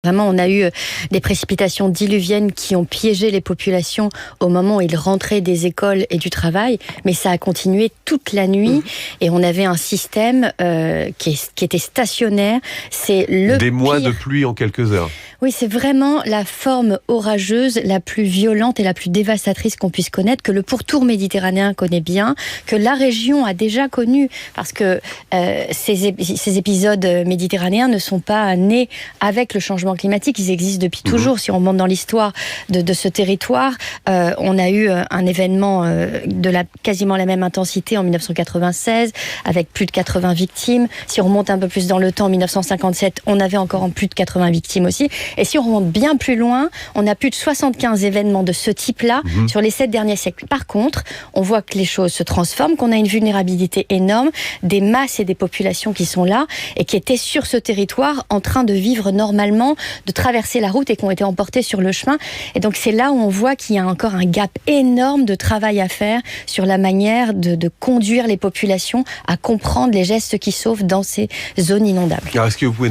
Vraiment, on a eu des précipitations diluviennes qui ont piégé les populations au moment où ils rentraient des écoles et du travail, mais ça a continué toute la nuit et on avait un système qui était stationnaire. C'est des mois de pluie en quelques heures. Oui, c'est vraiment la forme orageuse la plus violente et la plus dévastatrice qu'on puisse connaître, que le pourtour méditerranéen connaît bien, que la région a déjà connu, parce que ces épisodes méditerranéens ne sont pas nés avec le changement climatique, ils existent depuis toujours. Si on remonte dans l'histoire de ce territoire, on a eu un événement de quasiment la même intensité en 1996, avec plus de 80 victimes. Si on remonte un peu plus dans le temps, en 1957, on avait encore plus de 80 victimes aussi. Et si on remonte bien plus loin, on a plus de 75 événements de ce type-là sur les 7 derniers siècles. Par contre, on voit que les choses se transforment, qu'on a une vulnérabilité énorme, des masses et des populations qui sont là et qui étaient sur ce territoire en train de vivre normalement, de traverser la route et qui ont été emportés sur le chemin. Et donc c'est là où on voit qu'il y a encore un gap énorme de travail à faire sur la manière de conduire les populations à comprendre les gestes qui sauvent dans ces zones inondables. Alors, est-ce que vous pouvez